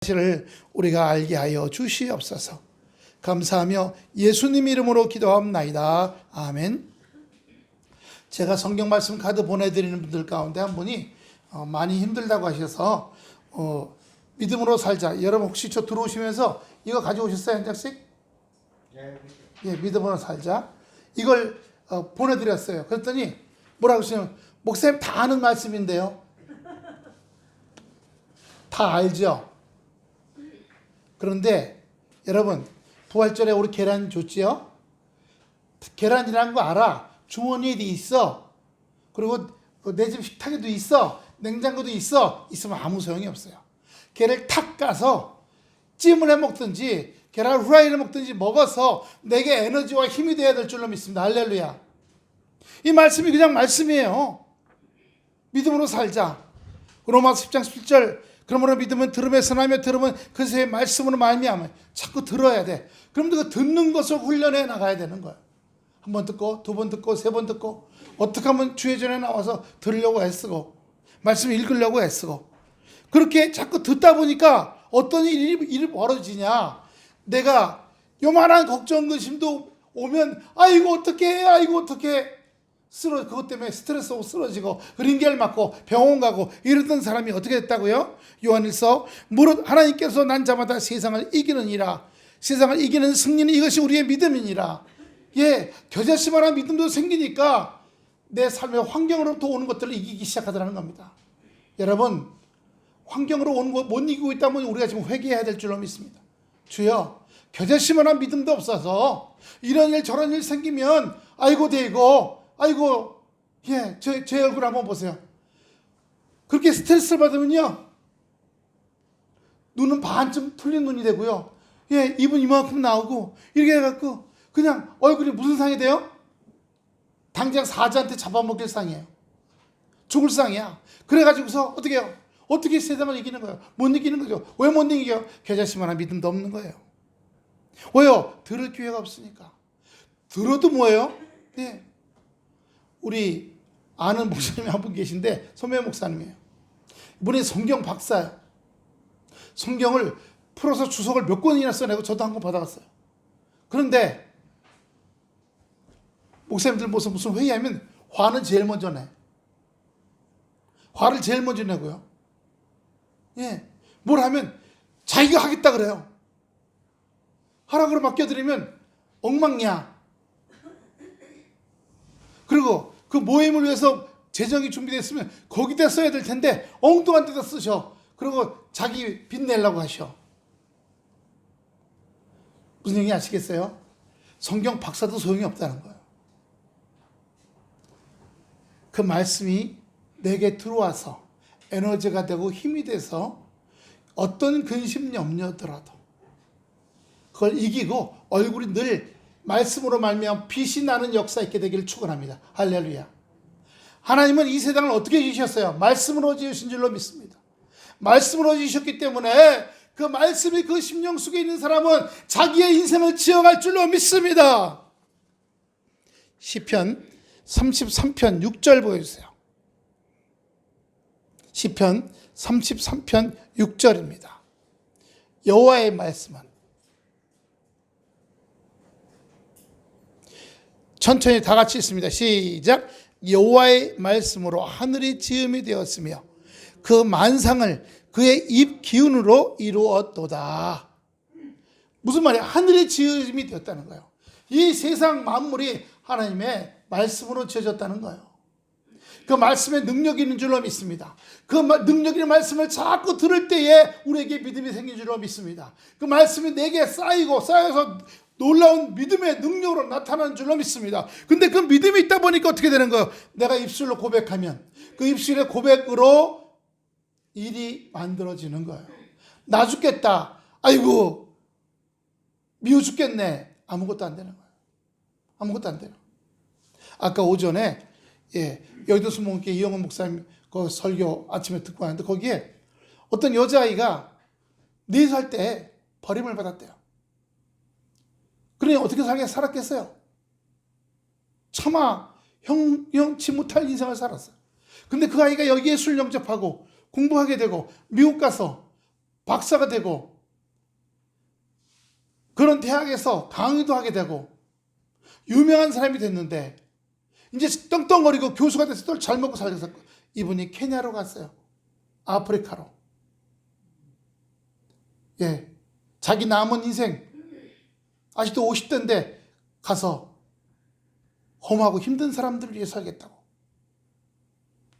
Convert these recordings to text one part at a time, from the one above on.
사실을 우리가 알게 하여 주시옵소서. 감사하며 예수님 이름으로 기도합나이다. 아멘. 제가 성경 말씀 카드 보내드리는 분들 가운데 한 분이 많이 힘들다고 하셔서 믿음으로 살자. 여러분 혹시 저 들어오시면서 이거 가져오셨어요? 한 장씩? 예, 믿음으로 살자. 이걸 보내드렸어요. 그랬더니 뭐라고 하시냐면, 목사님 다 아는 말씀인데요. 다 알죠? 그런데 여러분, 부활절에 우리 계란 줬지요? 계란이라는 거 알아. 주머니에 있어. 그리고 내 집 식탁에도 있어. 냉장고도 있어. 있으면 아무 소용이 없어요. 걔를 탁 까서 찜을 해 먹든지 계란 후라이를 먹든지 먹어서 내게 에너지와 힘이 되어야 될 줄로 믿습니다. 할렐루야. 이 말씀이 그냥 말씀이에요. 믿음으로 살자. 로마서 10장 17절, 그러므로 믿음은 들음에서 나며 들음은 그새의 말씀으로 말미암아. 자꾸 들어야 돼. 그럼 그 듣는 것을 훈련해 나가야 되는 거예요. 한 번 듣고, 두 번 듣고, 세 번 듣고, 어떻게 하면 주의 전에 나와서 들으려고 애쓰고, 말씀 읽으려고 애쓰고, 그렇게 자꾸 듣다 보니까 어떤 일이 벌어지냐. 내가 요만한 걱정, 근심도 오면, 아이고 어떡해, 아이고 어떡해, 그것 때문에 스트레스 오고 쓰러지고 링겔 맞고 병원 가고 이러던 사람이 어떻게 됐다고요? 요한일서, 무릇 하나님께서 난 자마다 세상을 이기느니라. 세상을 이기는 승리는 이것이 우리의 믿음이니라. 예, 겨자씨만한 믿음도 생기니까 내 삶의 환경으로부터 오는 것들을 이기기 시작하더라는 겁니다. 여러분, 환경으로 오는 거 못 이기고 있다면 우리가 지금 회개해야 될 줄로 믿습니다. 주여, 겨자씨만한 믿음도 없어서 이런 일 저런 일 생기면 아이고 대고, 아이고, 예, 제 얼굴 한번 보세요. 그렇게 스트레스를 받으면요, 눈은 반쯤 풀린 눈이 되고요, 예, 입은 이만큼 나오고, 이렇게 해갖고, 그냥 얼굴이 무슨 상이 돼요? 당장 사자한테 잡아먹일 상이에요. 죽을 상이야. 그래가지고서 어떻게 해요? 어떻게 세상을 이기는 거예요? 못 이기는 거죠. 왜 못 이겨요? 겨자씨만한 믿음도 없는 거예요. 왜요? 들을 기회가 없으니까. 들어도 뭐예요? 예. 우리 아는 목사님이 한 분 계신데, 소매 목사님이에요. 이분이 성경 박사예요. 성경을 풀어서 주석을 몇 권이나 써내고 저도 한 권 받아갔어요. 그런데 목사님들 무슨 회의하면 화는 제일 먼저 내. 화를 제일 먼저 내고요. 예, 뭘 하면 자기가 하겠다 그래요. 하라고 맡겨드리면 엉망이야. 그리고 그 모임을 위해서 재정이 준비됐으면 거기다 써야 될 텐데 엉뚱한 데다 쓰셔. 그리고 자기 빚내려고 하셔. 무슨 얘기 아시겠어요? 성경 박사도 소용이 없다는 거예요. 그 말씀이 내게 들어와서 에너지가 되고 힘이 돼서 어떤 근심 염려더라도 그걸 이기고 얼굴이 늘 말씀으로 말미암아 빛이 나는 역사 있게 되기를 축원합니다. 할렐루야. 하나님은 이 세상을 어떻게 지으셨어요? 말씀으로 지으신 줄로 믿습니다. 말씀으로 지으셨기 때문에 그 말씀이 그 심령 속에 있는 사람은 자기의 인생을 지어갈 줄로 믿습니다. 시편 33편 6절 보여주세요. 시편 33편 6절입니다. 여호와의 말씀은, 천천히 다 같이 있습니다. 시작. 여호와의 말씀으로 하늘이 지음이 되었으며 그 만상을 그의 입 기운으로 이루었도다. 무슨 말이야? 하늘의 지음이 되었다는 거예요. 이 세상 만물이 하나님의 말씀으로 지어졌다는 거예요. 그 말씀에 능력이 있는 줄로 믿습니다. 그 능력 있는 말씀을 자꾸 들을 때에 우리에게 믿음이 생긴 줄로 믿습니다. 그 말씀이 내게 쌓여서 놀라운 믿음의 능력으로 나타나는 줄로 믿습니다. 근데 그 믿음이 있다 보니까 어떻게 되는 거예요? 내가 입술로 고백하면 그 입술의 고백으로 일이 만들어지는 거예요. 나 죽겠다. 아이고, 미워 죽겠네. 아무것도 안 되는 거예요. 아무것도 안 돼요. 아까 오전에 여의도 수목교회 이영훈 목사님 그 설교 아침에 듣고 왔는데, 거기에 어떤 여자아이가 4살 때 버림을 받았대요. 그러니 어떻게 살았겠어요? 차마 형치 못할 인생을 살았어요. 근데 그 아이가 여기에 술 영접하고 공부하게 되고 미국 가서 박사가 되고 그런 대학에서 강의도 하게 되고 유명한 사람이 됐는데 이제 떵떵거리고 교수가 돼서 또 잘 먹고 살려서 이분이 케냐로 갔어요. 아프리카로. 예, 자기 남은 인생 아직도 50대인데 가서 험하고 힘든 사람들을 위해 살겠다고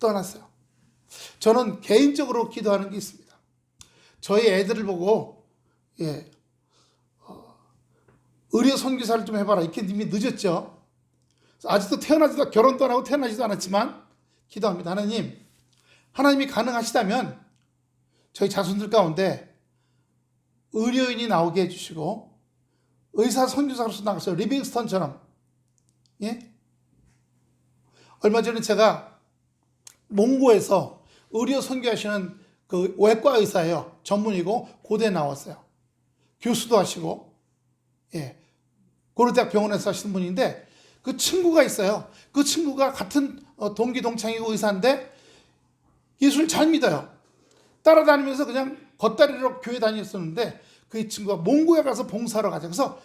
떠났어요. 저는 개인적으로 기도하는 게 있습니다. 저희 애들을 보고 의료 선교사를 좀 해봐라. 이렇게 이미 늦었죠. 아직도 태어나지도 결혼도 안 하고 태어나지도 않았지만 기도합니다. 하나님이 가능하시다면 저희 자손들 가운데 의료인이 나오게 해주시고 의사 선교사로서 나가서 리빙스턴처럼, 예? 얼마 전에 제가 몽고에서 의료 선교하시는 그 외과 의사예요. 전문이고 고대 나왔어요. 교수도 하시고, 예, 고려대학 병원에서 하시는 분인데 그 친구가 있어요. 그 친구가 같은 동기 동창이고 의사인데 예수를 잘 믿어요. 따라다니면서 그냥 겉다리로 교회 다녔었는데 그 친구가 몽고에 가서 봉사하러 가자. 그래서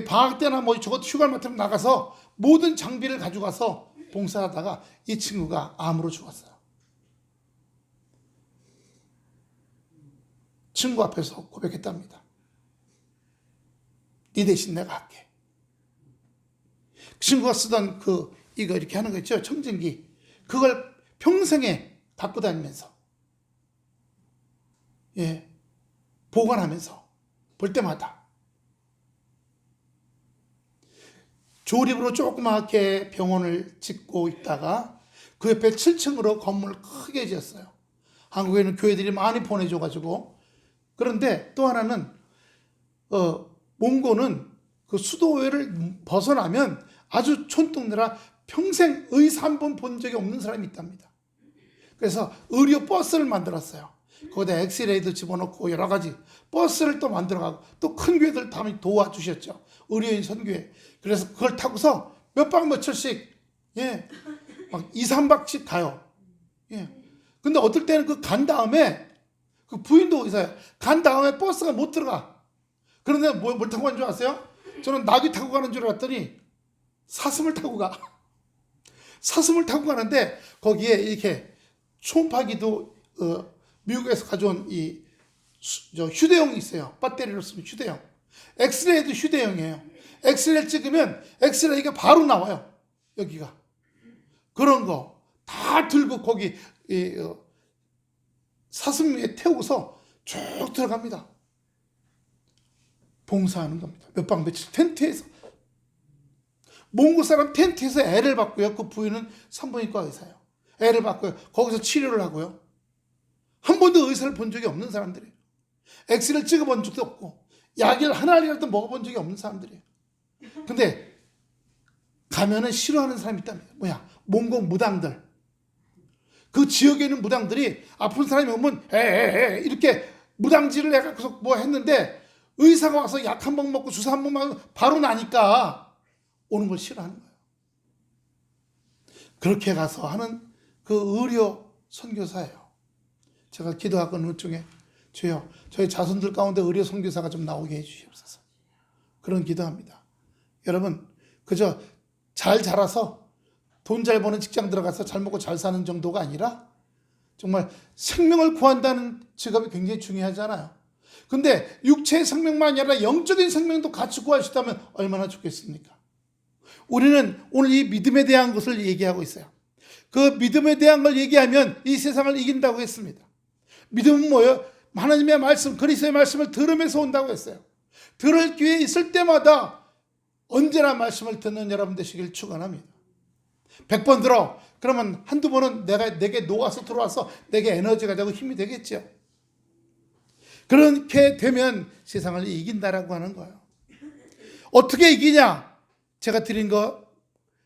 방학 때나 뭐 저것도 휴가를 맡으면 나가서 모든 장비를 가져가서 봉사하다가 이 친구가 암으로 죽었어요. 친구 앞에서 고백했답니다. 네 대신 내가 할게. 친구가 쓰던 이거 이렇게 하는 거 있죠? 청진기. 그걸 평생에 갖고 다니면서, 예, 보관하면서 볼 때마다 조립으로 조그맣게 병원을 짓고 있다가 그 옆에 7층으로 건물을 크게 지었어요. 한국에는 교회들이 많이 보내줘가지고. 그런데 또 하나는 몽고는 그 수도회를 벗어나면 아주 촌동네라 평생 의사 한 번 본 적이 없는 사람이 있답니다. 그래서 의료 버스를 만들었어요. 거기다 엑스레이도 집어넣고 여러 가지 버스를 또 만들어가고 또 큰 교회들 다 도와주셨죠. 의료인 선교회. 그래서 그걸 타고서 몇 박 며칠씩, 예, 막 2, 3박씩 가요. 예. 근데 어떨 때는 그 간 다음에 그 부인도 의사예요. 간 다음에 버스가 못 들어가. 그런데 뭘 타고 가는 줄 아세요? 저는 나귀 타고 가는 줄 알았더니 사슴을 타고 가. 사슴을 타고 가는데 거기에 이렇게 초음파기도 미국에서 가져온 휴대용이 있어요. 배터리로 쓰는 휴대용. 엑스레이도 휴대용이에요. 엑스레이 찍으면 엑스레이가 바로 나와요. 여기가. 그런 거 다 들고 거기 사슴 위에 태우고서 쭉 들어갑니다. 봉사하는 겁니다. 몇 박 며칠 텐트에서. 몽고 사람 텐트에서 애를 받고요. 그 부인은 산부인과 의사예요. 애를 받고요. 거기서 치료를 하고요. 한 번도 의사를 본 적이 없는 사람들이에요. 엑스레이를 찍어본 적도 없고 약을 하나라도 먹어본 적이 없는 사람들이에요. 근데 가면은 싫어하는 사람이 있답니다. 뭐야? 몽고 무당들. 그 지역에 있는 무당들이 아픈 사람이 오면 이렇게 무당질을 해갖고 뭐 했는데 의사가 와서 약 한 번 먹고 주사 한 번 맞으면 바로 나니까 오는 걸 싫어하는 거예요. 그렇게 가서 하는 그 의료 선교사예요. 제가 기도하는 중에 주여 저희 자손들 가운데 의료 선교사가 좀 나오게 해주시옵소서. 그런 기도합니다. 여러분 그저 잘 자라서 돈 잘 버는 직장 들어가서 잘 먹고 잘 사는 정도가 아니라 정말 생명을 구한다는 직업이 굉장히 중요하잖아요. 근데 육체의 생명만이 아니라 영적인 생명도 같이 구할 수 있다면 얼마나 좋겠습니까? 우리는 오늘 이 믿음에 대한 것을 얘기하고 있어요. 그 믿음에 대한 걸 얘기하면 이 세상을 이긴다고 했습니다. 믿음은 뭐예요? 하나님의 말씀, 그리스도의 말씀을 들으면서 온다고 했어요. 들을 기회 있을 때마다 언제나 말씀을 듣는 여러분 되시길 축원합니다. 100번 들어. 그러면 한두 번은 내게 녹아서 들어와서 내게 에너지가 되고 힘이 되겠죠. 그렇게 되면 세상을 이긴다라고 하는 거예요. 어떻게 이기냐? 제가 드린 거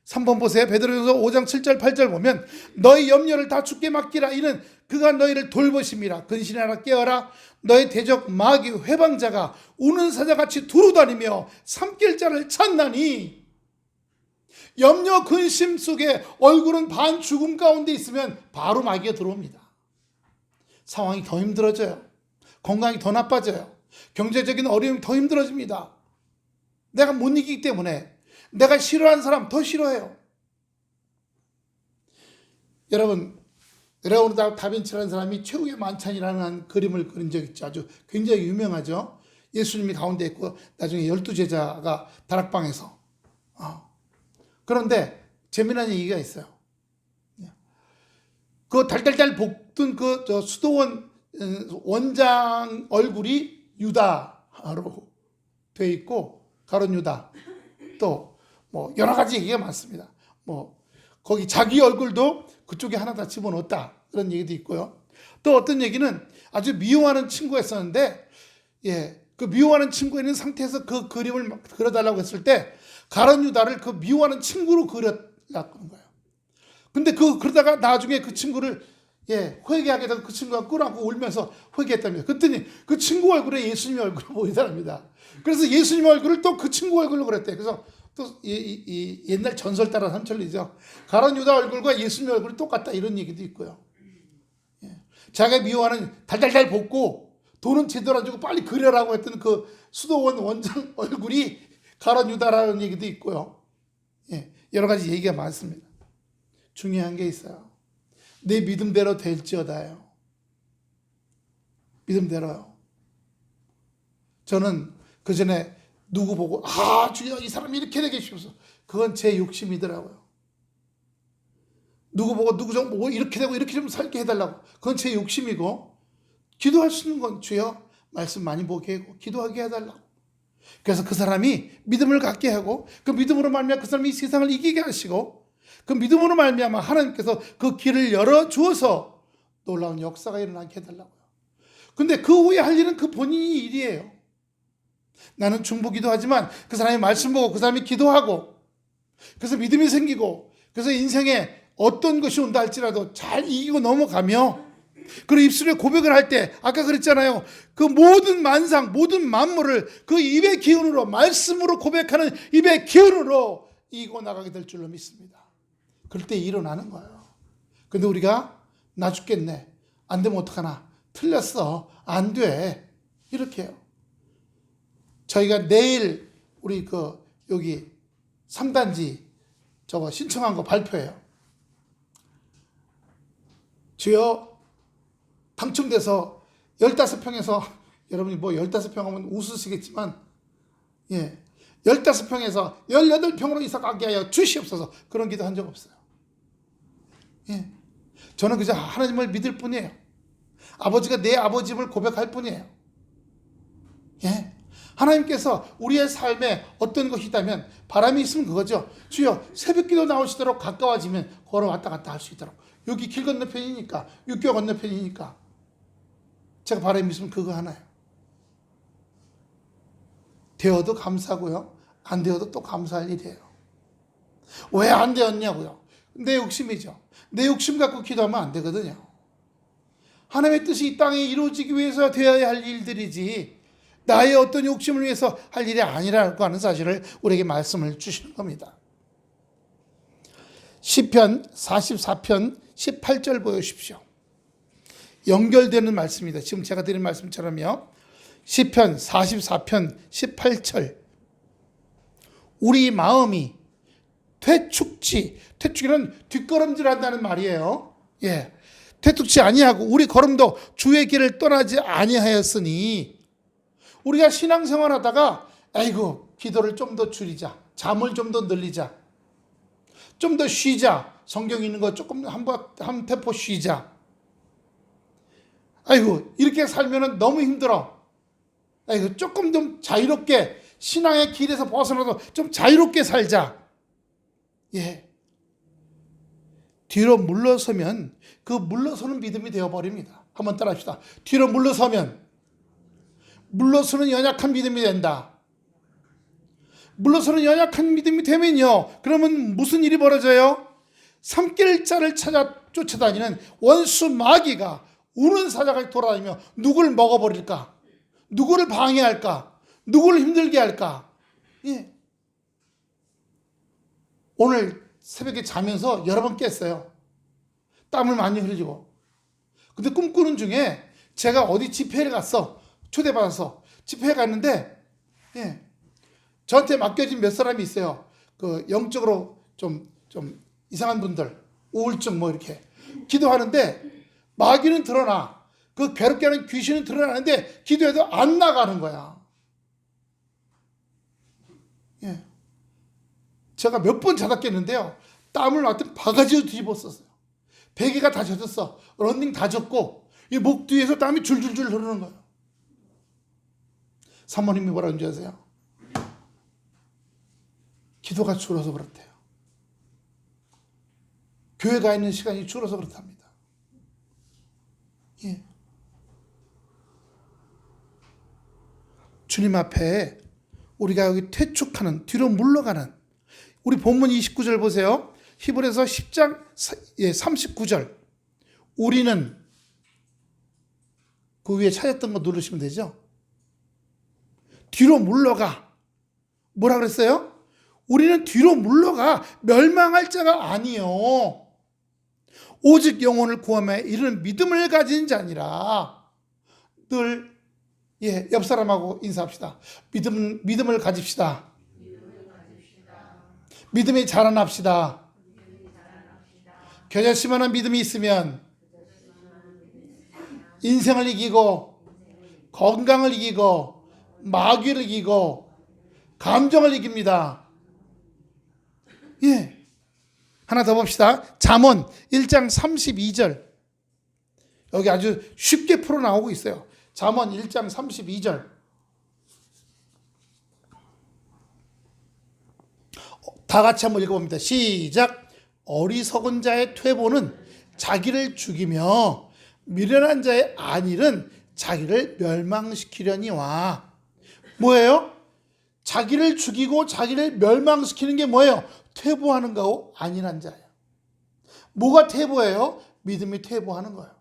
3번 보세요. 베드로전서 5장 7절 8절 보면 너희 염려를 다 주께 맡기라. 이는 그가 너희를 돌보심이라. 근신하라 깨어라. 너희 대적 마귀 회방자가 우는 사자같이 두루다니며 삼킬 자를 찾나니. 염려 근심 속에 얼굴은 반 죽음 가운데 있으면 바로 마귀가 들어옵니다. 상황이 더 힘들어져요. 건강이 더 나빠져요. 경제적인 어려움이 더 힘들어집니다. 내가 못 이기기 때문에 내가 싫어하는 사람 더 싫어해요. 여러분, 레오나르도 다빈치라는 사람이 최후의 만찬이라는 그림을 그린 적이 있죠. 아주 굉장히 유명하죠. 예수님이 가운데 있고 나중에 12제자가 다락방에서. 그런데 재미난 얘기가 있어요. 그 달달달 볶던 그 수도원 원장 얼굴이 유다로 돼 있고, 가룟 유다, 또 뭐 여러 가지 얘기가 많습니다. 뭐 거기 자기 얼굴도 그쪽에 하나 다 집어넣었다, 그런 얘기도 있고요. 또 어떤 얘기는 아주 미워하는 친구가 있었는데, 그 미워하는 친구가 있는 상태에서 그 그림을 그려달라고 했을 때 가룟 유다를 그 미워하는 친구로 그렸다는 거예요. 근데 그러다가 나중에 그 친구를 회개하게 되고 그 친구가 끌어안고 울면서 회개했답니다. 그랬더니 그 친구 얼굴에 예수님의 얼굴이 보이더랍니다. 그래서 예수님 얼굴을 또 그 친구 얼굴로 그렸대요. 그래서 또 이 옛날 전설 따라 삼천리죠. 가룟 유다 얼굴과 예수님의 얼굴이 똑같다, 이런 얘기도 있고요. 자기가 미워하는 달달달 볶고 돈은 제대로 안 주고 빨리 그려라고 했던 그 수도원 원장 얼굴이 가룟 유다라는 얘기도 있고요. 여러 가지 얘기가 많습니다. 중요한 게 있어요. 내 믿음대로 될지어다요. 믿음대로요. 저는 그 전에 누구 보고 주여 이 사람이 이렇게 되게 해주셔서, 그건 제 욕심이더라고요. 누구 보고 누구 좀 뭐 이렇게 되고 이렇게 좀 살게 해달라고, 그건 제 욕심이고, 기도할 수 있는 건 주여 말씀 많이 보게 하고 기도하게 해달라고. 그래서 그 사람이 믿음을 갖게 하고, 그 믿음으로 말미암아 그 사람이 이 세상을 이기게 하시고, 그 믿음으로 말미암아 하나님께서 그 길을 열어주어서 놀라운 역사가 일어나게 해달라고요. 근데 그 후에 할 일은 그 본인이 일이에요. 나는 중보기도 하지만 그 사람이 말씀 보고 그 사람이 기도하고, 그래서 믿음이 생기고, 그래서 인생에 어떤 것이 온다 할지라도 잘 이기고 넘어가며, 그리고 입술에 고백을 할 때 아까 그랬잖아요. 그 모든 만상, 모든 만물을 그 입의 기운으로, 말씀으로 고백하는 입의 기운으로 이기고 나가게 될 줄로 믿습니다. 그럴 때 일어나는 거예요. 근데 우리가 나 죽겠네, 안 되면 어떡하나, 틀렸어, 안 돼, 이렇게 해요. 저희가 내일 우리 여기 3단지 저거 신청한 거 발표해요. 주여 당첨돼서 15평에서, 여러분이 뭐 15평 하면 웃으시겠지만, 15평에서 18평으로 이사 가게 하여 주시옵소서, 그런 기도 한 적 없어요. 저는 그저 하나님을 믿을 뿐이에요. 아버지가 내 아버지임을 고백할 뿐이에요. 하나님께서 우리의 삶에 어떤 것이 있다면, 바람이 있으면 그거죠. 주여 새벽기도 나오시도록 가까워지면 걸어 왔다 갔다 할 수 있도록. 여기 길 건너편이니까, 육교 건너편이니까 제가 바람이 있으면 그거 하나요. 되어도 감사고요, 안 되어도 또 감사할 일이에요. 왜 안 되었냐고요. 내 욕심이죠. 내 욕심 갖고 기도하면 안 되거든요. 하나님의 뜻이 이 땅에 이루어지기 위해서 되어야 할 일들이지, 나의 어떤 욕심을 위해서 할 일이 아니라고 하는 사실을 우리에게 말씀을 주시는 겁니다. 시편 44편 18절 보여주십시오. 연결되는 말씀입니다. 지금 제가 드린 말씀처럼요. 시편 44편 18절. 우리 마음이 퇴축이는 뒷걸음질한다는 말이에요. 퇴축치 아니하고 우리 걸음도 주의 길을 떠나지 아니하였으니, 우리가 신앙생활 하다가 아이고 기도를 좀 더 줄이자, 잠을 좀 더 늘리자, 좀 더 쉬자, 성경 있는 거 조금 한 템포 쉬자, 아이고 이렇게 살면 너무 힘들어, 아이고 조금 좀 자유롭게, 신앙의 길에서 벗어나도 좀 자유롭게 살자. 뒤로 물러서면 그 물러서는 믿음이 되어버립니다. 한번 따라합시다. 뒤로 물러서면, 물러서는 연약한 믿음이 된다. 물러서는 연약한 믿음이 되면요, 그러면 무슨 일이 벌어져요? 삼킬 자를 찾아 쫓아다니는 원수 마귀가, 우는 사자가 돌아다니며 누굴 먹어버릴까? 누구를 방해할까? 누구를 힘들게 할까? 오늘 새벽에 자면서 여러 번 깼어요. 땀을 많이 흘리고. 근데 꿈꾸는 중에 제가 어디 집회를 갔어. 초대받아서 집회에 갔는데, 예, 저한테 맡겨진 몇 사람이 있어요. 그 영적으로 좀 이상한 분들, 우울증 뭐 이렇게 기도하는데 마귀는 드러나. 그 괴롭게 하는 귀신은 드러나는데 기도해도 안 나가는 거야. 예. 제가 몇 번 자다 깼는데요. 땀을 놨더니 바가지로 뒤집었었어요. 베개가 다 젖었어. 런닝 다 젖고 이 목 뒤에서 땀이 줄줄줄 흐르는 거예요. 사모님이 뭐라 그런지 아세요? 기도가 줄어서 그렇대요. 교회 가 있는 시간이 줄어서 그렇답니다. 예. 주님 앞에 우리가 여기 퇴축하는, 뒤로 물러가는, 우리 본문 29절 보세요. 히브리서 10장 39절. 우리는, 그 위에 찾았던 거 누르시면 되죠. 뒤로 물러가. 뭐라 그랬어요? 우리는 뒤로 물러가 멸망할 자가 아니요, 오직 영혼을 구함에 이르는 믿음을 가진 자니라. 늘 옆 사람하고 인사합시다. 믿음을 가집시다. 믿음이 자라납시다. 겨자씨만한 믿음이 있으면 인생을 이기고 건강을 이기고 마귀를 이기고 감정을 이깁니다. 예. 하나 더 봅시다. 잠언 1장 32절. 여기 아주 쉽게 풀어 나오고 있어요. 잠언 1장 32절. 다 같이 한번 읽어봅니다. 시작. 어리석은 자의 퇴보는 자기를 죽이며 미련한 자의 안일은 자기를 멸망시키려니와. 뭐예요? 자기를 죽이고 자기를 멸망시키는 게 뭐예요? 퇴보하는 거고 안일한 자예요. 뭐가 퇴보예요? 믿음이 퇴보하는 거예요.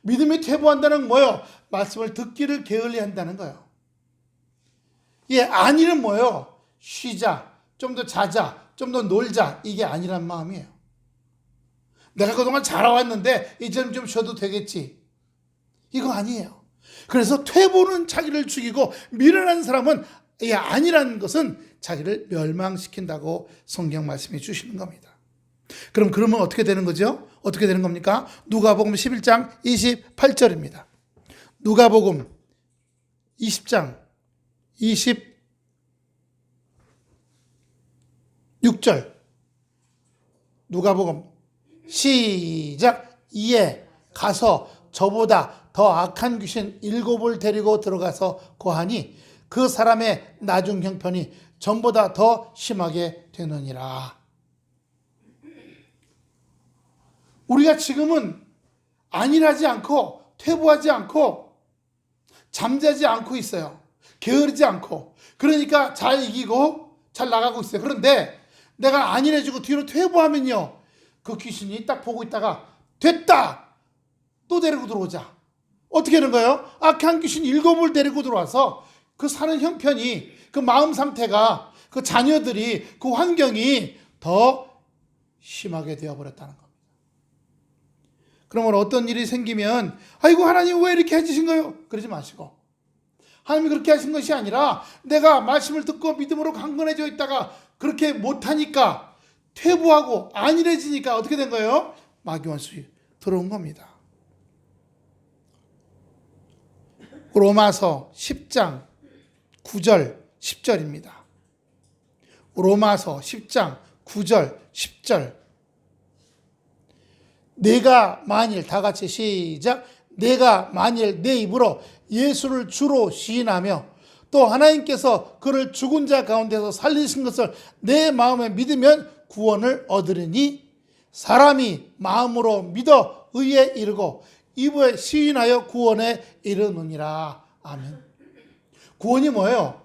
믿음이 퇴보한다는 뭐예요? 말씀을 듣기를 게을리한다는 거예요. 예, 안일은 뭐예요? 쉬자, 좀 더 자자, 좀 더 놀자. 이게 아니란 마음이에요. 내가 그동안 잘해왔는데 이제는 좀 쉬어도 되겠지. 이거 아니에요. 그래서 퇴보는 자기를 죽이고 미련한 사람은 아니라는 것은 자기를 멸망시킨다고 성경 말씀해 주시는 겁니다. 그러면 어떻게 되는 거죠? 어떻게 되는 겁니까? 누가복음 11장 28절입니다. 누가복음 20장 26절. 누가복음 시작. 이에 가서 저보다 더 악한 귀신 7을 데리고 들어가서 고하니 그 사람의 나중 형편이 전보다 더 심하게 되느니라. 우리가 지금은 안일하지 않고 퇴보하지 않고 잠자지 않고 있어요. 게으르지 않고. 그러니까 잘 이기고 잘 나가고 있어요. 그런데 내가 안일해지고 뒤로 퇴보하면요, 그 귀신이 딱 보고 있다가 됐다! 또 데리고 들어오자. 어떻게 하는 거예요? 악한 귀신 7을 데리고 들어와서 그 사는 형편이, 그 마음 상태가, 그 자녀들이, 그 환경이 더 심하게 되어버렸다는 겁니다. 그러면 어떤 일이 생기면 아이고 하나님 왜 이렇게 해주신 거예요? 그러지 마시고, 하나님이 그렇게 하신 것이 아니라 내가 말씀을 듣고 믿음으로 강건해져 있다가 그렇게 못하니까 퇴보하고 안일해지니까 어떻게 된 거예요? 마귀원수 들어온 겁니다. 로마서 10장 9절 10절입니다. 로마서 10장 9절 10절. 내가 만일, 다 같이 시작. 내가 만일 내 입으로 예수를 주로 시인하며 또 하나님께서 그를 죽은 자 가운데서 살리신 것을 내 마음에 믿으면 구원을 얻으리니 사람이 마음으로 믿어 의에 이르고 입에 시인하여 구원에 이르느니라. 아멘. 구원이 뭐예요?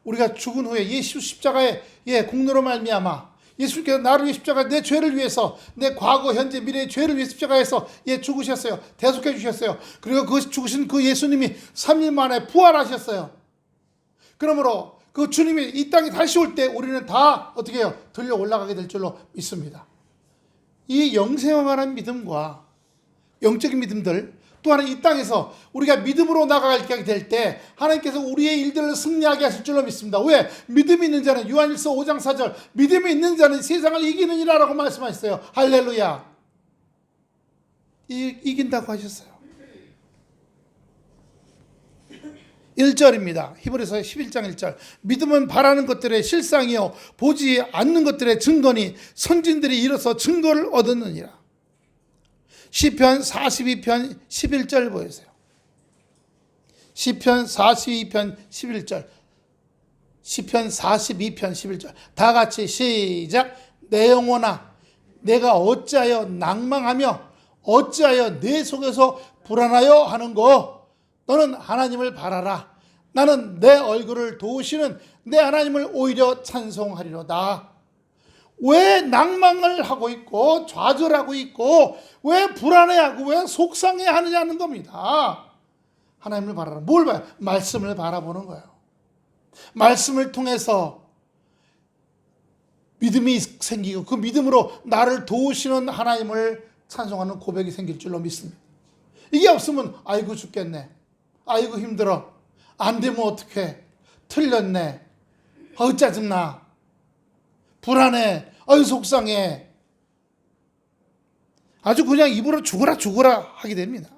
우리가 죽은 후에 예수 십자가의 공로로 말미암아 예수께서 나를 위해 십자가, 내 죄를 위해서, 내 과거 현재 미래의 죄를 위해 십자가에서 죽으셨어요. 대속해 주셨어요. 그리고 그 죽으신 그 예수님이 3일 만에 부활하셨어요. 그러므로 그 주님이 이 땅에 다시 올 때 우리는 다 어떻게 해요? 들려 올라가게 될 줄로 믿습니다. 이 영생에 관한 믿음과 영적인 믿음들, 또 하나 이 땅에서 우리가 믿음으로 나아가게 될 때 하나님께서 우리의 일들을 승리하게 하실 줄로 믿습니다. 왜? 믿음이 있는 자는 요한일서 5장 4절 믿음이 있는 자는 세상을 이기느니라 라고 말씀하셨어요. 할렐루야. 이긴다고 하셨어요. 1절입니다. 히브리서 11장 1절. 믿음은 바라는 것들의 실상이요 보지 않는 것들의 증거니 선진들이 이뤄서 증거를 얻었느니라. 시편 42편 11절 보세요. 시편 42편 11절. 시편 42편 11절. 다 같이 시작. 내 영혼아 내가 어찌하여 낭망하며 어찌하여 내 속에서 불안하여 하는고 너는 하나님을 바라라. 나는 내 얼굴을 도우시는 내 하나님을 오히려 찬송하리로다. 왜 낭망을 하고 있고 좌절하고 있고 왜 불안해하고 왜 속상해하느냐는 겁니다. 하나님을 바라라. 뭘 봐요? 말씀을 바라보는 거예요. 말씀을 통해서 믿음이 생기고 그 믿음으로 나를 도우시는 하나님을 찬송하는 고백이 생길 줄로 믿습니다. 이게 없으면 아이고 죽겠네. 아이고 힘들어. 안 되면 어떡해. 틀렸네. 어우 짜증나. 불안해. 어우 속상해. 아주 그냥 입으로 죽어라 하게 됩니다.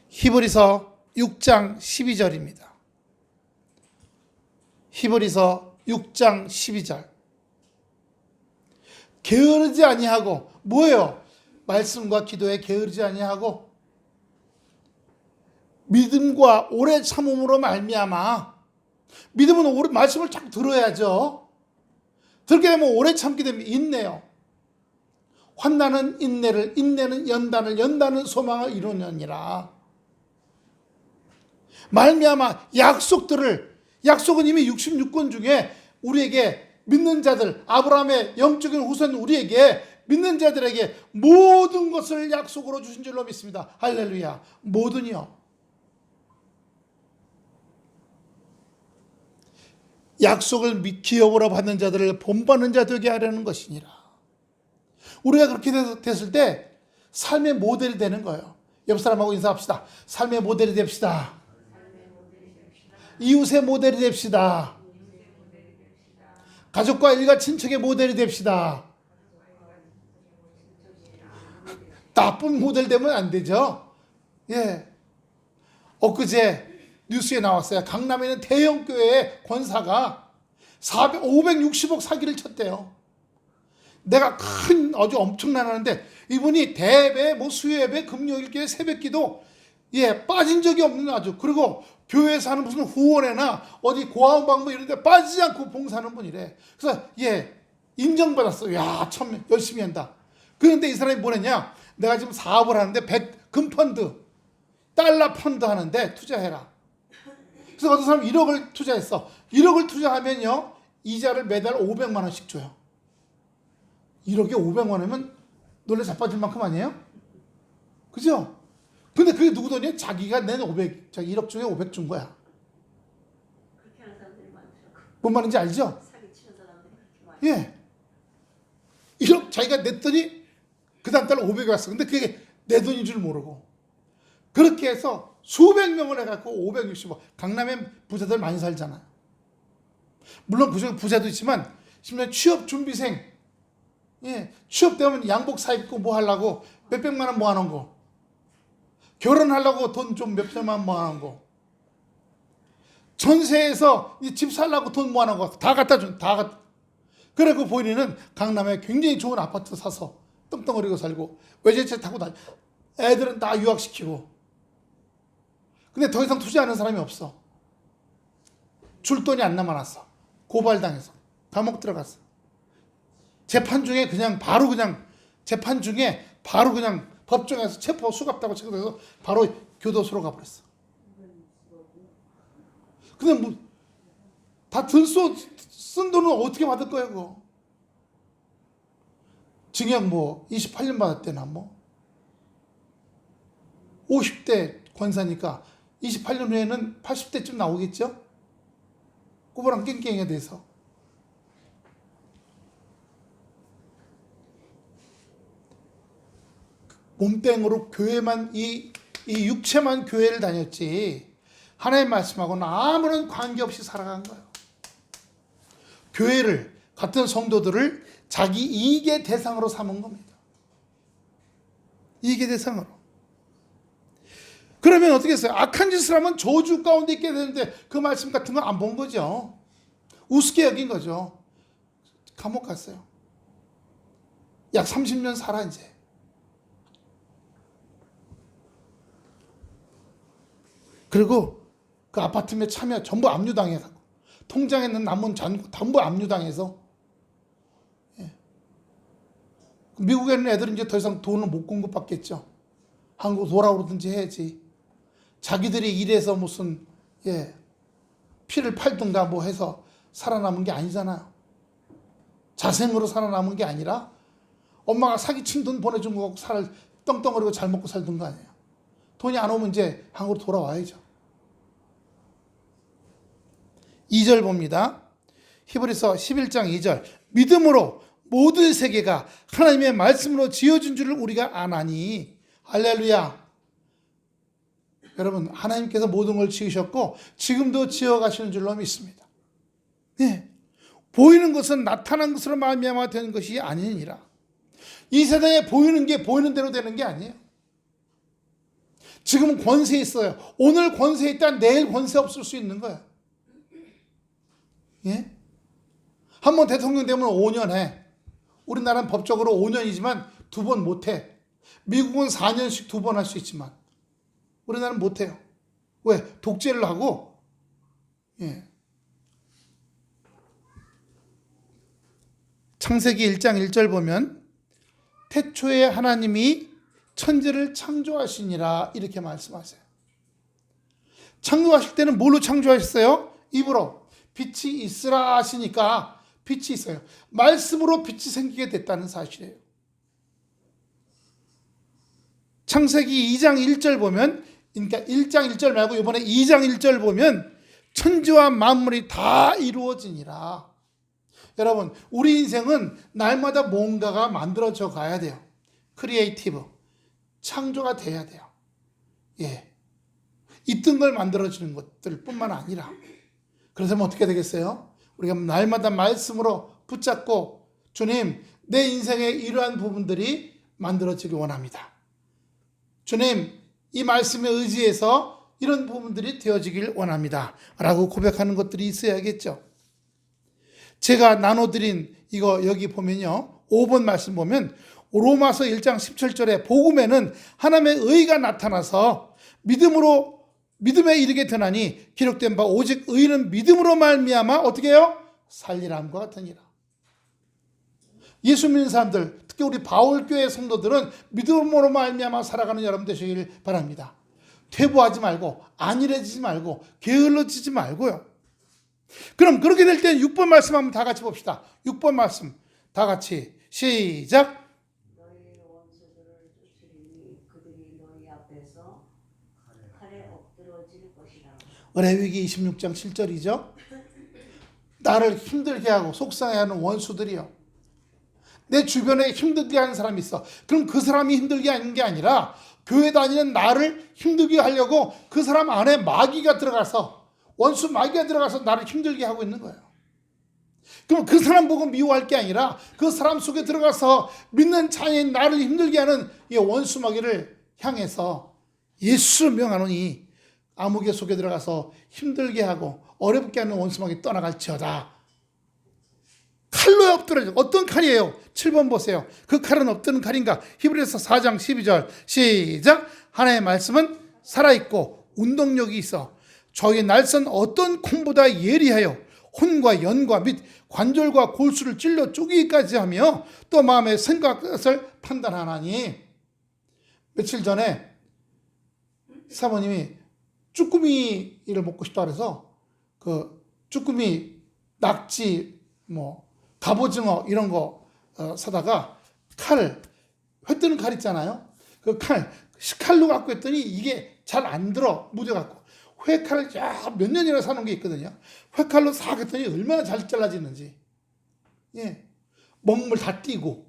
히브리서 6장 12절입니다. 히브리서 6장 12절. 게으르지 아니하고 뭐예요? 말씀과 기도에 게으르지 아니하고 믿음과 오래 참음으로 말미암아. 믿음은 말씀을 자꾸 들어야죠. 들게 되면 오래 참게 되면 인내요. 환난은 인내를, 인내는 연단을, 연단은 소망을 이루느니라. 말미암아 약속은 이미 66권 중에 우리에게 믿는 자들, 아브라함의 영적인 후손 우리에게 믿는 자들에게 모든 것을 약속으로 주신 줄로 믿습니다. 할렐루야. 모든이요. 약속을 기업으로 받는 자들을 본받는 자 되게 하려는 것이니라. 우리가 그렇게 됐을 때 삶의 모델이 되는 거예요. 옆 사람하고 인사합시다. 삶의 모델이 됩시다. 이웃의 모델이 됩시다. 가족과 일가 친척의 모델이 됩시다. 나쁜 모델 되면 안 되죠. 예. 엊그제 뉴스에 나왔어요. 강남에 있는 대형 교회의 권사가 560억 사기를 쳤대요. 내가 아주 엄청난 하는데 이분이 대배, 수요예배, 금요일교회 새벽기도 빠진 적이 없는 아주 그리고 교회에서 하는 무슨 후원회나 어디 고아원방문 이런 데 빠지지 않고 봉사하는 분이래. 그래서 인정받았어. 야, 참 열심히 한다. 그런데 이 사람이 뭐랬냐? 내가 지금 사업을 하는데 금펀드, 달러 펀드 하는데 투자해라. 그래서 어떤 사람이 1억을 투자했어. 1억을 투자하면요 이자를 매달 500만 원씩 줘요. 1억에 500만 원이면 놀래 자빠질 만큼 아니에요? 그죠? 근데 그게 누구 돈이에요? 자기가 낸 1억 중에 500 준 거야. 그렇게 하는 사람들이 많더라고. 뭔 말인지 알죠? 사기치는 사람들이 그렇게 많아요. 1억 자기가 냈더니 그 다음 달 500이 왔어. 근데 그게 내 돈인 줄 모르고 그렇게 해서 수백 명을 해갖고 560억. 강남에 부자들 많이 살잖아요. 물론 부자도 있지만 심지어 취업 준비생 취업되면 양복 사 입고 뭐 하려고 몇백만 원 모아놓은 거, 결혼하려고 돈 좀 몇천만 원 모아놓은 거, 전세에서 집 살려고 돈 모아놓은 거 다 갖다 준, 다 갖다. 그래고 본인은 강남에 굉장히 좋은 아파트 사서 떵떵거리고 살고 외제차 타고 다니. 애들은 다 유학시키고. 근데 더 이상 투자하는 사람이 없어. 줄 돈이 안 남아났어. 고발당해서 감옥 들어갔어. 재판 중에 바로 그냥 법정에서 체포 수갑다고 체포해서 바로 교도소로 가버렸어. 근데 다 쓴 돈은 어떻게 받을 거야 그거? 징역 28년 받았대나 50대 권사니까 28년 후에는 80대쯤 나오겠죠? 꼬부랑 깽깽이에 대해서. 몸땡으로 교회만 이 육체만 교회를 다녔지 하나님 말씀하고는 아무런 관계없이 살아간 거예요. 교회를 같은 성도들을 자기 이익의 대상으로 삼은 겁니다. 이익의 대상으로. 그러면 어떻게 했어요? 악한 짓을 하면 저주 가운데 있게 되는데 그 말씀 같은 거 안 본 거죠. 우습게 여긴 거죠. 감옥 갔어요. 약 30년 살아 이제. 그리고 그 아파트에 참여 전부 압류당해서 통장에 있는 남은 전부 압류당해서 미국에 있는 애들은 이제 더 이상 돈을 못 공급받겠죠. 한국 돌아오든지 해야지. 자기들이 일해서 무슨 피를 팔든가 뭐 해서 살아남은 게 아니잖아요. 자생으로 살아남은 게 아니라 엄마가 사기친 돈 보내준 거 갖고 떵떵거리고 잘 먹고 살던 거 아니에요. 돈이 안 오면 이제 한국으로 돌아와야죠. 2절 봅니다. 히브리서 11장 2절. 믿음으로 모든 세계가 하나님의 말씀으로 지어진 줄을 우리가 아나니. 할렐루야. 여러분, 하나님께서 모든 걸 지으셨고 지금도 지어가시는 줄로 믿습니다. 네. 보이는 것은 나타난 것으로 말미암아 되는 것이 아니니라. 이 세상에 보이는 게 보이는 대로 되는 게 아니에요. 지금은 권세 있어요. 오늘 권세 있다 내일 권세 없을 수 있는 거예요. 예? 한번 대통령 되면 5년 해. 우리나라는 법적으로 5년이지만 2번 못 해. 미국은 4년씩 2번 할 수 있지만 우리나라는 못 해요. 왜? 독재를 하고. 창세기 1장 1절 보면 태초에 하나님이 천지를 창조하시니라 이렇게 말씀하세요. 창조하실 때는 뭘로 창조하셨어요? 입으로. 빛이 있으라 하시니까 빛이 있어요. 말씀으로 빛이 생기게 됐다는 사실이에요. 창세기 2장 1절 보면, 그러니까 1장 1절 말고 이번에 2장 1절 보면 천지와 만물이 다 이루어지니라. 여러분, 우리 인생은 날마다 뭔가가 만들어져 가야 돼요. 크리에이티브. 창조가 돼야 돼요. 있던 걸 만들어지는 것들 뿐만 아니라. 그래서 어떻게 되겠어요? 우리가 날마다 말씀으로 붙잡고 주님, 내 인생의 이러한 부분들이 만들어지길 원합니다. 주님, 이 말씀에 의지해서 이런 부분들이 되어지길 원합니다. 라고 고백하는 것들이 있어야겠죠. 제가 나눠드린 이거 여기 보면요. 5번 말씀 보면 로마서 1장 17절에 복음에는 하나님의 의가 나타나서 믿음에 이르게 되나니 기록된 바 오직 의는 믿음으로 말미암아 어떻게 해요? 살리람과 같으니라. 예수 믿는 사람들, 특히 우리 바울교회 성도들은 믿음으로 말미암아 살아가는 여러분 되시길 바랍니다. 퇴보하지 말고 안일해지지 말고 게을러지지 말고요. 그럼 그렇게 될 때는 6번 말씀 한번 다 같이 봅시다. 6번 말씀 다 같이 시작. 너희 원수들을 쫓으리니 그들이 너희 앞에서 칼에 엎드러질 것이라. 레위기 26장 7절이죠. 나를 힘들게 하고 속상해하는 원수들이요. 내 주변에 힘들게 하는 사람이 있어. 그럼 그 사람이 힘들게 하는 게 아니라 교회 다니는 나를 힘들게 하려고 그 사람 안에 마귀가 들어가서 원수 마귀가 들어가서 나를 힘들게 하고 있는 거예요. 그럼 그 사람 보고 미워할 게 아니라 그 사람 속에 들어가서 믿는 자인 나를 힘들게 하는 이 원수 마귀를 향해서 예수 명하노니 암흑의 속에 들어가서 힘들게 하고 어렵게 하는 원수 마귀 떠나갈지어다. 칼로 엎드러져. 어떤 칼이에요? 7번 보세요. 그 칼은 어떤 칼인가? 히브리서 4장 12절 시작. 하나님의 말씀은 살아있고 운동력이 있어 저희 날선 어떤 콩보다 예리하여 혼과 연과 및 관절과 골수를 찔러 쪼개기까지 하며 또 마음의 생각을 판단하나니. 며칠 전에 사모님이 쭈꾸미를 먹고 싶다 그래서 그 쭈꾸미, 낙지, 갑오징어 이런 거 사다가 회 뜨는 칼 있잖아요. 그 칼로 갖고 했더니 이게 잘 안 들어, 묻어갖고. 회칼을 몇 년이나 사놓은 게 있거든요. 회칼로 싹 했더니 얼마나 잘 잘라지는지. 먹물 다 띄고,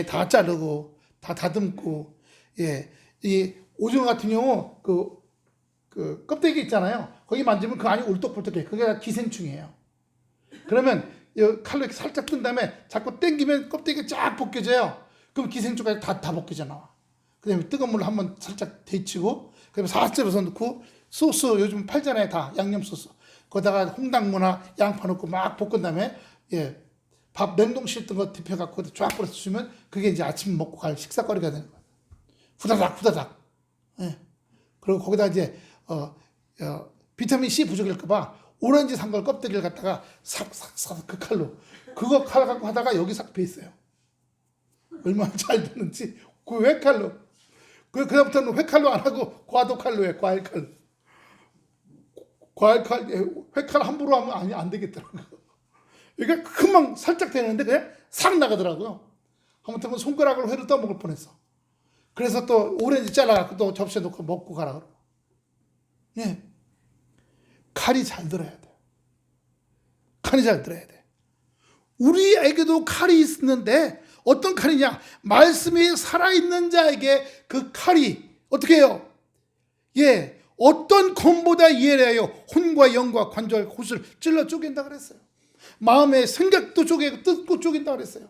다 자르고, 다 다듬고, 예, 이 오징어 같은 경우 그 껍데기 있잖아요. 거기 만지면 그 안이 울떡불떡해. 그게 다 기생충이에요. 그러면 이 칼로 이렇게 살짝 뜬 다음에 자꾸 당기면 껍데기가 쫙 벗겨져요. 그럼 기생충까지 다 벗겨져 나와. 그다음에 뜨거운 물로 한번 살짝 데치고, 그다음에 사슬에서 넣고 소스 요즘 팔잖아요. 다 양념 소스. 거기다가 홍당무나 양파 넣고 막 볶은 다음에 예, 밥 냉동실 있던 거 데펴갖고 쫙 뿌려서 주면 그게 이제 아침 먹고 갈 식사거리가 되는 거예요. 후다닥 후다닥. 예. 그리고 거기다 이제 비타민 C 부족일까봐 오렌지 산 걸 껍데기를 갖다가 삭삭삭 그 칼로 그거 칼 갖고 하다가 여기 싹 베있어요. 얼마나 잘 되는지 그 회칼로. 그다음부터는 회칼로 안 하고 과도칼로 해. 과일칼로. 과일칼 회칼 함부로 하면 안 되겠더라고요. 이게 금방 살짝 되는데 그냥 싹 나가더라고요. 아무튼 손가락으로 회를 떠먹을 뻔했어. 그래서 또 오렌지 잘라갖고 또 접시에 놓고 먹고 가라 그러고. 예. 칼이 잘 들어야 돼. 칼이 잘 들어야 돼. 우리에게도 칼이 있는데 어떤 칼이냐? 말씀이 살아있는 자에게 그 칼이 어떻게 해요? 예, 어떤 검보다 이해하여 혼과 영과 관절 곳을 찔러 쪼갠다 그랬어요. 마음의 생각도 쪼개고 뜻도 쪼갠다 그랬어요.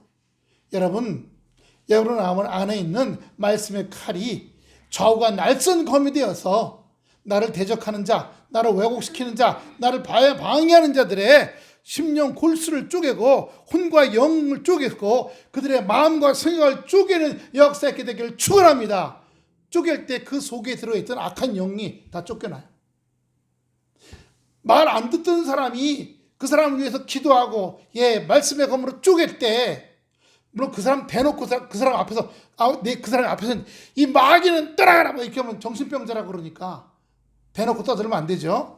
여러분 안에 있는 말씀의 칼이 좌우가 날선 검이 되어서 나를 대적하는 자, 나를 왜곡시키는 자, 나를 방해하는 자들의 심령 골수를 쪼개고 혼과 영을 쪼개고 그들의 마음과 생각을 쪼개는 역사 있게 되기를 축원합니다. 쪼갤 때 그 속에 들어있던 악한 영이 다 쫓겨나요. 말 안 듣던 사람이 그 사람을 위해서 기도하고 예 말씀의 검으로 쪼갤 때 물론 그 사람 대놓고 그 사람 앞에서 그 사람 앞에서는 이 마귀는 떠나가라 뭐 이렇게 하면 정신병자라고 그러니까 대놓고 떠들면 안 되죠.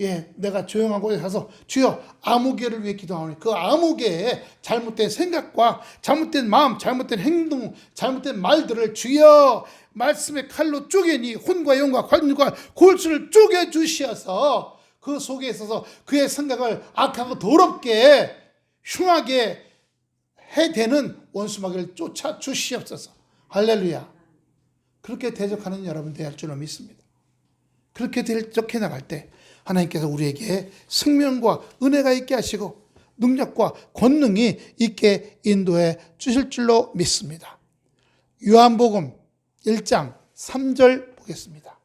예, 내가 조용한 곳에 가서 주여 아무개를 위해 기도하오니 그 아무개의 잘못된 생각과 잘못된 마음, 잘못된 행동, 잘못된 말들을 주여 말씀의 칼로 쪼개니 혼과 영과 관과 골수를 쪼개 주시어서 그 속에 있어서 그의 생각을 악하고 더럽게 흉하게 해대는 원수마귀를 쫓아 주시옵소서. 할렐루야. 그렇게 대적하는 여러분 되할 줄로 믿습니다. 그렇게 대적해 나갈 때 하나님께서 우리에게 생명과 은혜가 있게 하시고 능력과 권능이 있게 인도해 주실 줄로 믿습니다. 요한복음 1장 3절 보겠습니다.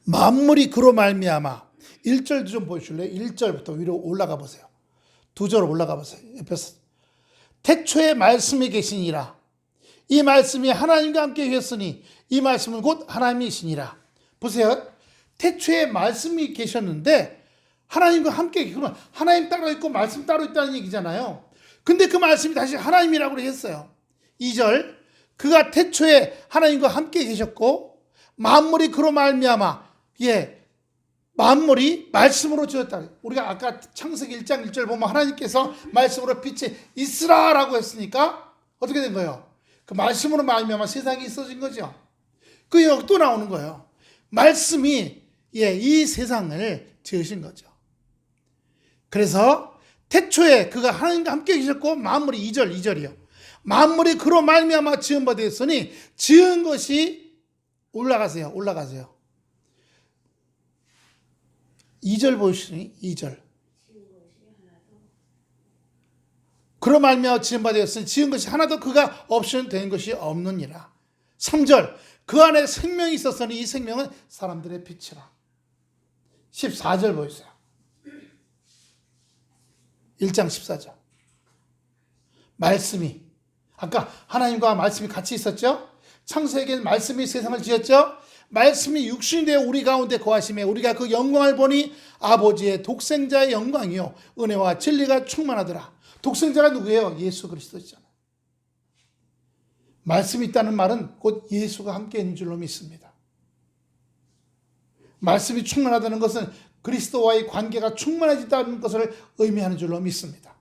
만물이 그로 말미암아 1절도 좀 보여줄래요? 1절부터 위로 올라가 보세요. 2절 올라가 보세요. 옆에서 태초에 말씀이 계시니라. 이 말씀이 하나님과 함께 계셨으니 이 말씀은 곧 하나님이시니라. 보세요. 태초에 말씀이 계셨는데 하나님과 함께 그러면 하나님 따로 있고 말씀 따로 있다는 얘기잖아요. 근데 그 말씀이 다시 하나님이라고 했어요. 2절 그가 태초에 하나님과 함께 계셨고 만물이 그로 말미암아 예 만물이 말씀으로 지었다. 우리가 아까 창세기 1장 1절 보면 하나님께서 말씀으로 빛이 있으라라고 했으니까 어떻게 된 거예요? 그 말씀으로 말미암아 세상이 있어진 거죠. 그 여기 또 나오는 거예요. 말씀이 이 세상을 지으신 거죠. 그래서 태초에 그가 하나님과 함께 계셨고 만물이 2절이요. 만물이 그로 말미암아 지은 바 되었으니 지은 것이 올라가세요. 2절 보시니 2절. 그로 말미암아 지은 바 되었으니 지은 것이 하나도 그가 없이는 된 것이 없느니라. 3절 그 안에 생명이 있었으니 이 생명은 사람들의 빛이라. 14절 보세요. 1장 14절. 말씀이 아까 하나님과 말씀이 같이 있었죠. 창세기에는 말씀이 세상을 지었죠. 말씀이 육신이 되어 우리 가운데 거하심에 우리가 그 영광을 보니 아버지의 독생자의 영광이요 은혜와 진리가 충만하더라. 독생자가 누구예요? 예수 그리스도잖아요. 말씀이 있다는 말은 곧 예수가 함께 있는 줄로 믿습니다. 말씀이 충만하다는 것은 그리스도와의 관계가 충만해진다는 것을 의미하는 줄로 믿습니다.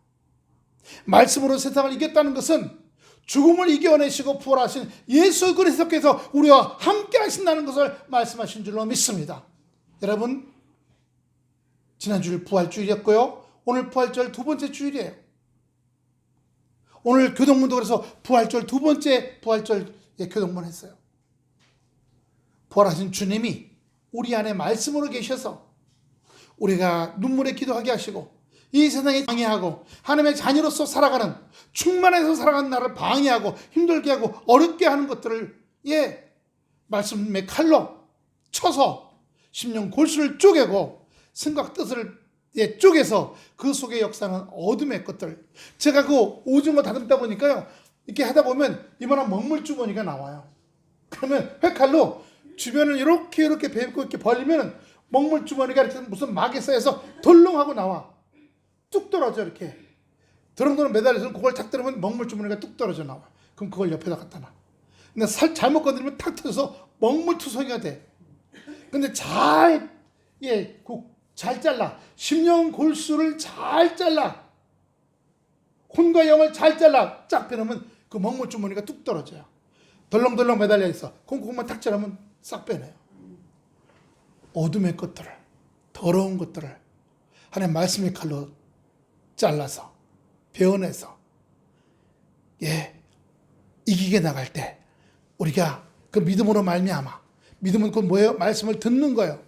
말씀으로 세상을 이겼다는 것은 죽음을 이겨내시고 부활하신 예수 그리스도께서 우리와 함께 하신다는 것을 말씀하신 줄로 믿습니다. 여러분 지난주일 부활주일이었고요. 오늘 부활절 두 번째 주일이에요. 오늘 교동문도 그래서 부활절 두 번째 부활절 교동문 했어요. 부활하신 주님이 우리 안에 말씀으로 계셔서 우리가 눈물에 기도하게 하시고 이 세상에 방해하고 하나님의 자녀로서 살아가는 충만해서 살아가는 나를 방해하고 힘들게 하고 어렵게 하는 것들을 말씀의 칼로 쳐서 심령 골수를 쪼개고 생각 뜻을 쪼개서 그 속의 역사는 어둠의 것들. 제가 그 오징어 다듬다 보니까요, 이렇게 하다 보면 이만한 먹물 주머니가 나와요. 그러면 회칼로 주변을 이렇게 베고 이렇게 벌리면 먹물 주머니가 이렇게 무슨 막에 쌓여서 덜렁하고 나와. 뚝 떨어져 이렇게. 드렁드렁 매달려서 그걸 탁 들으면 먹물 주머니가 뚝 떨어져 나와. 그럼 그걸 옆에다 갖다 놔. 근데 잘못 건드리면 탁 터져서 먹물 투성이가 돼. 근데 잘 잘라. 심령 골수를 잘 잘라. 혼과 영을 잘 잘라. 쫙 빼놓으면 그 먹물 주머니가 뚝 떨어져요. 덜렁덜렁 매달려 있어. 그것만 탁 자르면 싹 빼내요. 어둠의 것들을, 더러운 것들을 하나님 말씀의 칼로 잘라서, 베어내서, 이기게 나갈 때 우리가 그 믿음으로 말미암아. 믿음은 곧 뭐예요? 말씀을 듣는 거예요.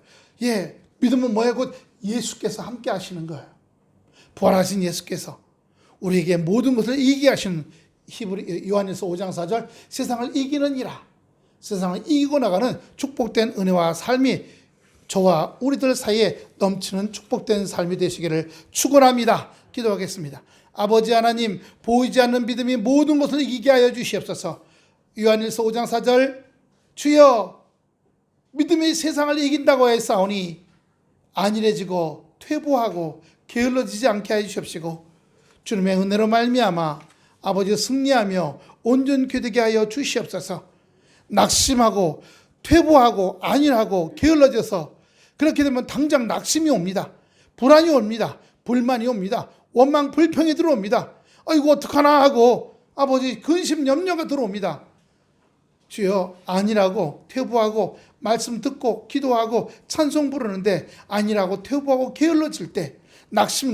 믿음은 뭐예요? 곧 예수께서 함께 하시는 거예요. 부활하신 예수께서 우리에게 모든 것을 이기게 하시는 요한일서 5장 4절 세상을 이기는 이라. 세상을 이기고 나가는 축복된 은혜와 삶이 저와 우리들 사이에 넘치는 축복된 삶이 되시기를 축원합니다. 기도하겠습니다. 아버지 하나님, 보이지 않는 믿음이 모든 것을 이기게 하여 주시옵소서. 요한일서 5장 4절 주여 믿음이 세상을 이긴다고 했사오니 안일해지고 퇴보하고 게을러지지 않게 하여 주시옵시고 주님의 은혜로 말미암아 아버지 승리하며 온전케 되게 하여 주시옵소서. 낙심하고 퇴보하고 안일하고 게을러져서 그렇게 되면 당장 낙심이 옵니다. 불안이 옵니다. 불만이 옵니다. 원망 불평이 들어옵니다. 이거 어떡하나 하고 아버지 근심 염려가 들어옵니다. 주여 안일하고 퇴보하고 말씀 듣고 기도하고 찬송 부르는데 안일하고 퇴보하고 게을러질 때 낙심